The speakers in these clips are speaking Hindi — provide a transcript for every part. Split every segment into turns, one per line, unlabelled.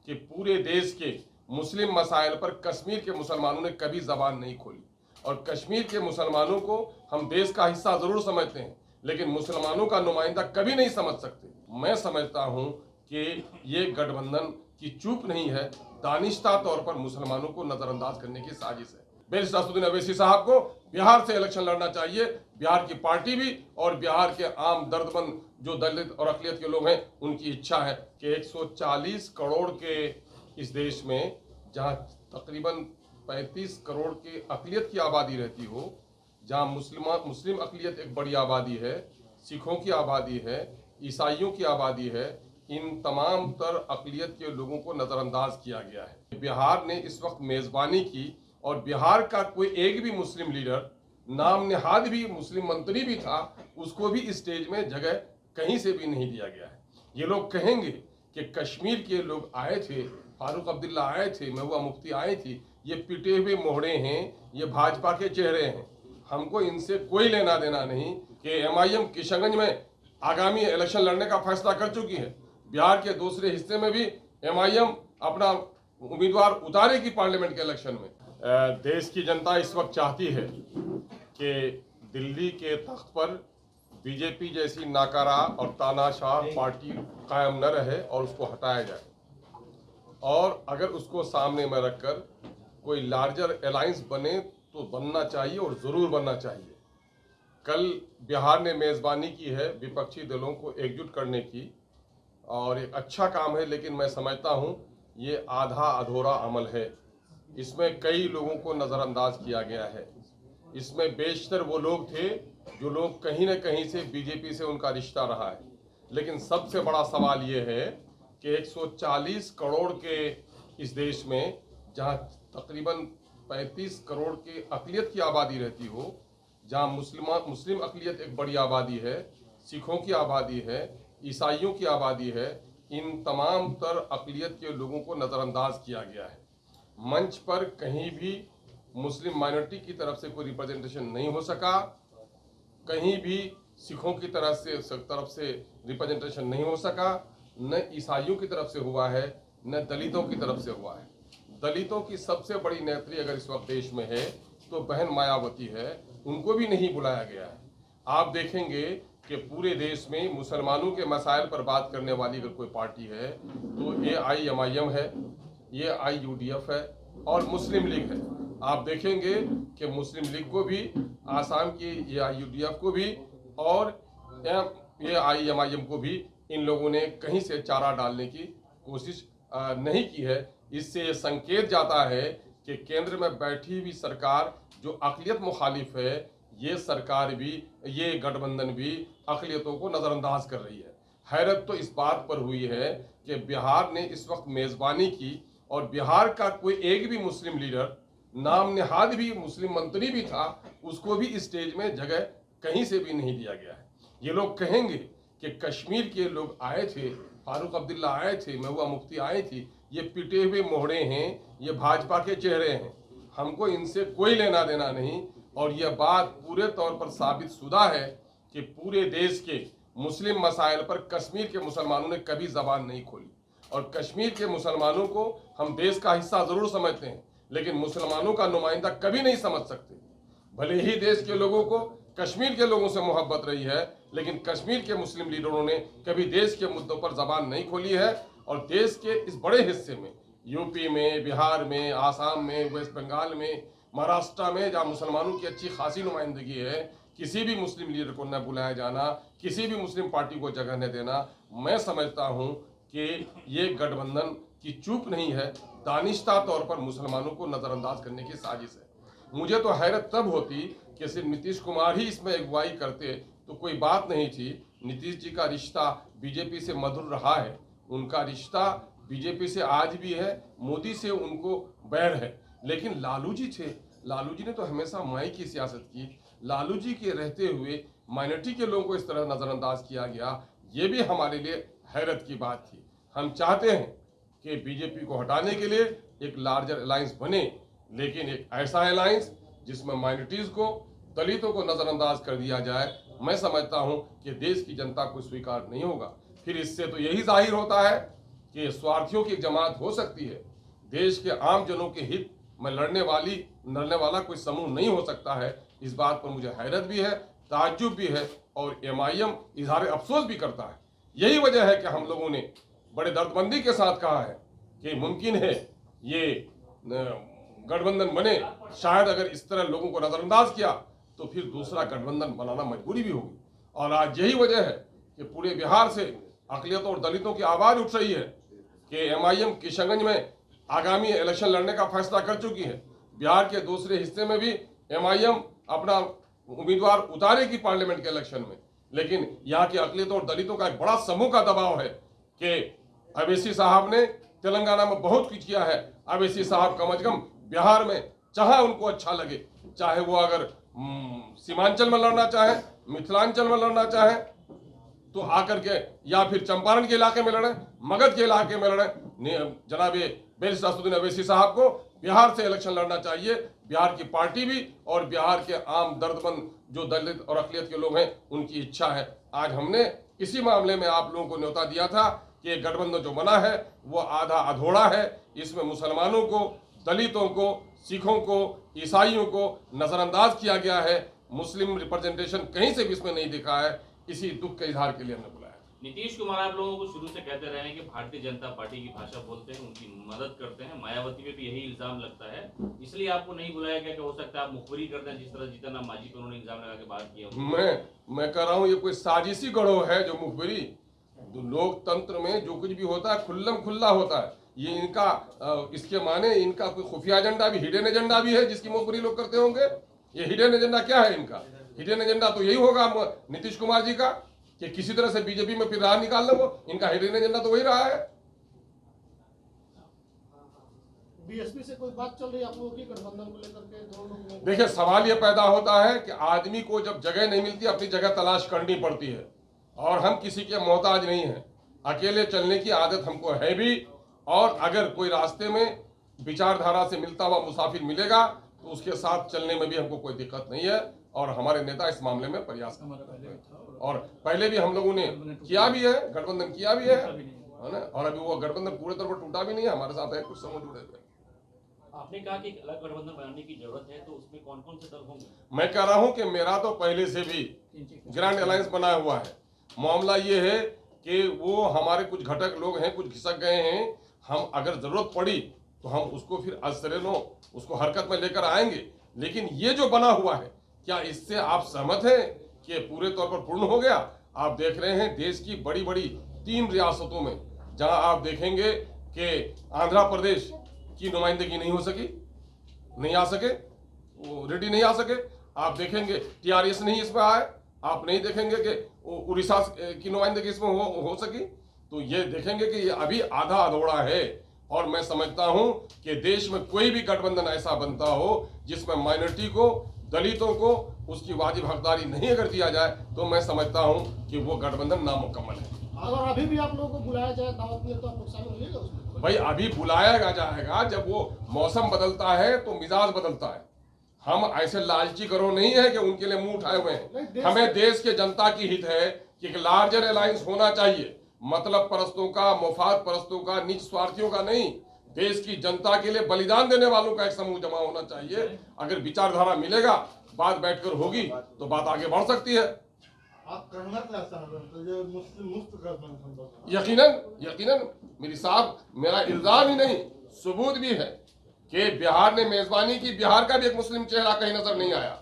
कि पूरे देश के मुस्लिम मसाइल पर कश्मीर के मुसलमानों ने कभी जबान नहीं खोली। और कश्मीर के मुसलमानों को हम देश का हिस्सा जरूर समझते हैं, लेकिन मुसलमानों का नुमाइंदा कभी नहीं समझ सकते। मैं समझता हूं कि ये गठबंधन की चूक नहीं है, दानिश्ता तौर पर मुसलमानों को नजरअंदाज करने की साजिश है। बैरिस्टर असदुद्दीन अवैसी साहब को बिहार से इलेक्शन लड़ना चाहिए। बिहार की पार्टी भी और बिहार के आम दर्दमंद जो दलित और अकलियत के लोग हैं, उनकी इच्छा है कि 140 करोड़ के इस देश में, जहां तकरीबन 35 करोड़ की अकलियत की आबादी रहती हो, जहां मुस्लिम अकलियत एक बड़ी आबादी है, सिखों की आबादी है, ईसाइयों की आबादी है, इन तमाम तर अकलियत के लोगों को नज़रअंदाज किया गया है। बिहार ने इस वक्त मेज़बानी की और बिहार का कोई एक भी मुस्लिम लीडर, नाम नेहाद भी मुस्लिम मंत्री भी था, उसको भी इस स्टेज में जगह कहीं से भी नहीं दिया गया है। ये लोग कहेंगे कि कश्मीर के लोग आए थे, फारूक अब्दुल्ला आए थे, महबूबा मुफ्ती आई थी, ये पिटे हुए मोहड़े हैं, ये भाजपा के चेहरे हैं। हमको इनसे कोई लेना देना नहीं कि एमआईएम किशनगंज में आगामी इलेक्शन लड़ने का फैसला कर चुकी है। बिहार के दूसरे हिस्से में भी एमआईएम अपना उम्मीदवार उतारेगी पार्लियामेंट के इलेक्शन में। देश की जनता इस वक्त चाहती है कि दिल्ली के तख्त पर बीजेपी जैसी नाकारा और तानाशाह पार्टी कायम न रहे और उसको हटाया जाए, और अगर उसको सामने में रखकर कोई लार्जर अलायंस बने तो बनना चाहिए और ज़रूर बनना चाहिए। कल बिहार ने मेज़बानी की है विपक्षी दलों को एकजुट करने की, और एक अच्छा काम है, लेकिन मैं समझता हूँ ये आधा अधूरा अमल है। इसमें कई लोगों को नज़रअंदाज किया गया है। इसमें बेशतर वो लोग थे जो लोग कहीं न कहीं से बीजेपी से उनका रिश्ता रहा है। लेकिन सबसे बड़ा सवाल ये है कि 140 करोड़ के इस देश में, जहां तकरीबन 35 करोड़ की अकलियत की आबादी रहती हो, जहां मुस्लिम अकलियत एक बड़ी आबादी है, सिखों की आबादी है, ईसाइयों की आबादी है, इन तमाम तर अकलियत के लोगों को नज़रअंदाज किया गया है। मंच पर कहीं भी मुस्लिम माइनॉरिटी की तरफ से कोई रिप्रेजेंटेशन नहीं हो सका, कहीं भी सिखों की तरफ से रिप्रेजेंटेशन नहीं हो सका, न ईसाइयों की तरफ से हुआ है, न दलितों की तरफ से हुआ है। दलितों की सबसे बड़ी नेत्री अगर इस वक्त देश में है तो बहन मायावती है, उनको भी नहीं बुलाया गया है। आप देखेंगे कि पूरे देश में मुसलमानों के मसाइल पर बात करने वाली अगर कोई पार्टी है तो AIMIM है, ये AIUDF है और मुस्लिम लीग है। आप देखेंगे कि मुस्लिम लीग को भी, आसाम की ये AIUDF को भी और ये AIMIM को भी इन लोगों ने कहीं से चारा डालने की कोशिश नहीं की है। इससे ये संकेत जाता है कि केंद्र में बैठी हुई सरकार जो अक़लियत मुखालिफ है, ये सरकार भी, ये गठबंधन भी अक़लियतों को नज़रअंदाज कर रही है। हैरत तो इस बात पर हुई है कि बिहार ने इस वक्त मेज़बानी की और बिहार का कोई एक भी मुस्लिम लीडर, नाम नेहाद भी मुस्लिम मंत्री भी था, उसको भी इस स्टेज में जगह कहीं से भी नहीं दिया गया है। ये लोग कहेंगे कि कश्मीर के लोग आए थे, फारूक अब्दुल्ला आए थे, महबूबा मुफ्ती आई थी, ये पिटे हुए मोहड़े हैं, ये भाजपा के चेहरे हैं। हमको इनसे कोई लेना देना नहीं, और यह बात पूरे तौर पर साबित शुदा है कि पूरे देश के मुस्लिम मसाइल पर कश्मीर के मुसलमानों ने कभी जबान नहीं खोली। और कश्मीर के मुसलमानों को हम देश का हिस्सा जरूर समझते हैं, लेकिन मुसलमानों का नुमाइंदा कभी नहीं समझ सकते। भले ही देश के लोगों को कश्मीर के लोगों से मोहब्बत रही है, लेकिन कश्मीर के मुस्लिम लीडरों ने कभी देश के मुद्दों पर जबान नहीं खोली है। और देश के इस बड़े हिस्से में, यूपी में, बिहार में, आसाम में, वेस्ट बंगाल में, महाराष्ट्र में, जहाँ मुसलमानों की अच्छी खासी नुमाइंदगी है, किसी भी मुस्लिम लीडर को न बुलाया जाना, किसी भी मुस्लिम पार्टी को जगह न देना, मैं समझता हूँ कि ये गठबंधन की चूक नहीं है, दानिश्ता तौर पर मुसलमानों को नज़रअंदाज करने की साजिश है। मुझे तो हैरत तब होती कि सिर्फ नीतीश कुमार ही इसमें अगुवाई करते तो कोई बात नहीं थी। नीतीश जी का रिश्ता बीजेपी से मधुर रहा है, उनका रिश्ता बीजेपी से आज भी है, मोदी से उनको बैर है। लेकिन लालू जी थे, लालू जी ने तो हमेशा माई की सियासत की। लालू जी के रहते हुए माइनॉरिटी के लोगों को इस तरह नज़रअंदाज किया गया, ये भी हमारे लिए हैरत की बात थी। हम चाहते हैं कि बीजेपी को हटाने के लिए एक लार्जर अलायंस बने, लेकिन एक ऐसा अलायंस जिसमें माइनॉरिटीज़ को, दलितों को नज़रअंदाज कर दिया जाए, मैं समझता हूं कि देश की जनता को स्वीकार नहीं होगा। फिर इससे तो यही जाहिर होता है कि स्वार्थियों की जमात हो सकती है, देश के आम जनों के हित में लड़ने वाला कोई समूह नहीं हो सकता है। इस बात पर मुझे हैरत भी है, ताज्जुब भी है और MIM इजहार अफसोस भी करता है। यही वजह है कि हम लोगों ने बड़े दर्दमंदी के साथ कहा है कि मुमकिन है ये गठबंधन बने। शायद अगर इस तरह लोगों को नजरअंदाज किया तो फिर दूसरा गठबंधन बनाना मजबूरी भी होगी। और आज यही वजह है कि पूरे बिहार से अकलियतों और दलितों की आवाज उठ रही है कि MIM किशनगंज में आगामी इलेक्शन लड़ने का फैसला कर चुकी है। बिहार के दूसरे हिस्से में भी MIM अपना उम्मीदवार उतारेगी पार्लियामेंट के इलेक्शन में। लेकिन यहाँ की अकलियतों और दलितों का एक बड़ा समूह का दबाव है कि अवैसी साहब ने तेलंगाना में बहुत कुछ किया है। अवैसी साहब कम अज कम बिहार में जहां उनको अच्छा लगे, चाहे वो अगर सीमांचल में लड़ना चाहे, मिथिलांचल में लड़ना चाहे तो आकर के, या फिर चंपारण के इलाके में लड़े, मगध के इलाके में लड़े, जनाब बैरिस्टर असदुद्दीन अवैसी साहब को बिहार से इलेक्शन लड़ना चाहिए। बिहार की पार्टी भी और बिहार के आम दर्दमंद जो दलित और अकलियत के लोग हैं उनकी इच्छा है। आज हमने इसी मामले में आप लोगों को न्योता दिया था कि ये गठबंधन जो बना है वो आधा अधूरा है। इसमें मुसलमानों को, दलितों को, सिखों को, ईसाइयों को नजरअंदाज किया गया है। मुस्लिम रिप्रेजेंटेशन कहीं से भी इसमें नहीं दिखा है। इसी दुख के इजहार के लिए हमने बुलाया।
नीतीश कुमार आप लोगों को शुरू से कहते रहे हैं कि भारतीय जनता पार्टी की भाषा बोलते हैं, उनकी मदद करते हैं। मायावती पे भी यही इल्जाम लगता है, इसलिए आपको नहीं बुलाया गया कि हो सकता है आप मुखबिरी करते हैं, जिस तरह जीतन राम मांझी पर उन्होंने इल्जाम लगा के बात किया।
मैं कह रहा हूँ ये कोई साजिशी गढ़ो है जो मुखबिरी। लोकतंत्र में जो कुछ भी होता है खुल्लम खुल्ला होता है। ये इनका इसके माने इनका कोई खुफिया एजेंडा भी, हिडन एजेंडा भी है जिसकी मुखबिरी लोग करते होंगे। ये हिडन एजेंडा क्या है इनका? हिडन एजेंडा तो यही होगा नीतीश कुमार जी का कि किसी तरह से बीजेपी में फिर राह निकाल ले। वो इनका हिडन एजेंडा तो वही रहा है।
बीएसपी से कोई बात चल रही है आप लोगों की गठबंधन को लेकर के? दोनों लोग,
देखिए सवाल ये पैदा होता है कि आदमी को जब जगह नहीं मिलती अपनी जगह तलाश करनी पड़ती है, और हम किसी के मोहताज नहीं हैं। अकेले चलने की आदत हमको है भी, और अगर कोई रास्ते में विचारधारा से मिलता हुआ मुसाफिर मिलेगा तो उसके साथ चलने में भी हमको कोई दिक्कत नहीं है। और हमारे नेता इस मामले में प्रयास करते हैं, और पहले भी हम लोगों ने किया भी है, गठबंधन किया भी है ना। और अभी वो गठबंधन पूरे तौर पर टूटा भी नहीं है, हमारे साथ है कुछ समूह जुड़े हुए।
आपने कहा कि अलग गठबंधन बनाने की जरूरत है, तो उसमें कौन कौन से दल होंगे?
मैं कह रहा हूं कि मेरा तो पहले से भी ग्रैंड अलायंस बनाया हुआ है। मामला ये है कि वो हमारे कुछ घटक लोग हैं, कुछ खिसक गए हैं। हम अगर जरूरत पड़ी तो हम उसको फिर असरेनो उसको हरकत में लेकर आएंगे। लेकिन ये जो बना हुआ है, क्या इससे आप सहमत हैं कि पूरे तौर पर पूर्ण हो गया? आप देख रहे हैं देश की बड़ी बड़ी 3 रियासतों में जहां आप देखेंगे कि आंध्र प्रदेश की नुमाइंदगी नहीं हो सकी, नहीं आ सके, वो रेड्डी नहीं आ सके। आप देखेंगे TRS नहीं इसमें आए। आप नहीं देखेंगे कि उड़ीसा की नुमाइंदगी इसमें हो सकी। तो ये देखेंगे कि ये अभी आधा अधूरा है। और मैं समझता हूं कि देश में कोई भी गठबंधन ऐसा बनता हो जिसमें माइनॉरिटी को, दलितों को उसकी वाजिब हकदारी नहीं अगर दिया जाए तो मैं समझता हूं कि वो गठबंधन नामुकम्मल है।
अगर अभी भी आप लोगों को बुलाया जाए दावत में तो आप लोग शामिल होइएगा उसमें?
भाई अभी बुलाया जाएगा, जब वो मौसम बदलता है तो मिजाज बदलता है। हम ऐसे लालची करो नहीं है कि उनके लिए मुंह उठाए हुए हैं। हमें देश के जनता की हित है कि एक लार्जर अलायंस होना चाहिए, मतलब परस्तों का, मुफाद परस्तों का, निज स्वार्थियों का नहीं। देश की जनता के लिए बलिदान देने वालों का एक समूह जमा होना चाहिए। अगर विचारधारा मिलेगा, बात बैठकर होगी तो बात आगे बढ़ सकती है।
आप मुस्लिम मुक्त गठबंधन?
यकीनन मेरी साहब, मेरा इल्जाम ही नहीं सबूत भी है कि बिहार ने मेजबानी की। बिहार का भी एक मुस्लिम चेहरा कहीं नजर नहीं आया।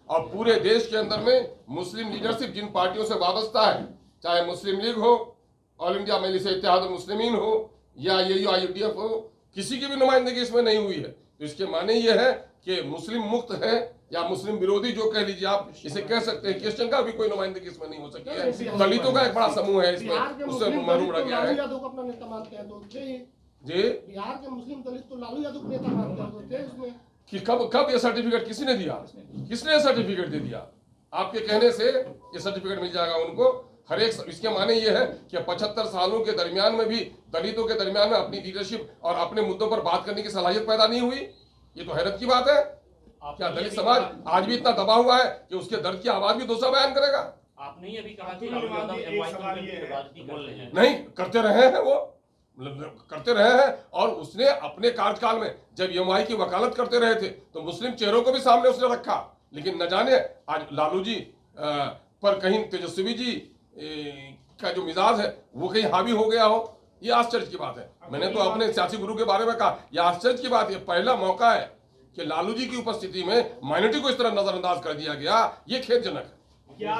और पूरे देश के अंदर में मुस्लिम लीडरशिप जिन पार्टियों से वाबस्ता है, चाहे मुस्लिम लीग हो, ऑल इंडिया मजलिस इत्तेहादुल मुस्लिमीन हो, या AUIUDF हो, किसी की भी नुमाइंदगी इसमें नहीं हुई है। तो इसके माने ये है कि मुस्लिम मुक्त है, या मुस्लिम विरोधी जो कह लीजिए आप इसे कह सकते हैं। क्रिश्चियन का भी कोई नुमाइंदगी इसमें नहीं हो सकी है। दलितों का एक बड़ा समूह है इसमें, उससे महरूम रह गया है।
यादव को अपना नेता मानते हैं तो थे
जी,
बिहार के मुस्लिम दलित तो लालू यादव को नेता मानते हैं तो थे इसमें।
कि कब ये सर्टिफिकेट किसी ने दिया? किसने सर्टिफिकेट दे दिया? आपके कहने से ये सर्टिफिकेट मिल जाएगा उनको हर एक। इसके माने ये है कि 75 सालों के दरमियान में भी दलितों के दरमियान में अपनी लीडरशिप और अपने मुद्दों पर बात करने की सलाहियत पैदा नहीं हुई। ये तो हैरत की बात है। क्या दलित समाज आज भी इतना दबा हुआ है कि उसके दर्द की आवाज भी दूसरा बयान करेगा?
आपने ही अभी कहा कि लालू यादव MY की राजनीति बोल रहे हैं।
नहीं करते रहे हैं वो। करते रहे हैं। और उसने अपने कार्यकाल में जब एमआई की वकालत करते रहे थे तो मुस्लिम चेहरों को भी सामने उसने रखा, लेकिन न जाने आज लालू जी पर कहीं तेजस्वी जी का जो मिजाज है वो कहीं हावी हो गया हो, ये आश्चर्य की बात है। मैंने तो अपने सियासी गुरु के बारे में कहा, यह आश्चर्य की बात है, पहला मौका है कि लालू जी की उपस्थिति में माइनॉरिटी को इस तरह नजरअंदाज कर दिया गया, ये खेदजनक है।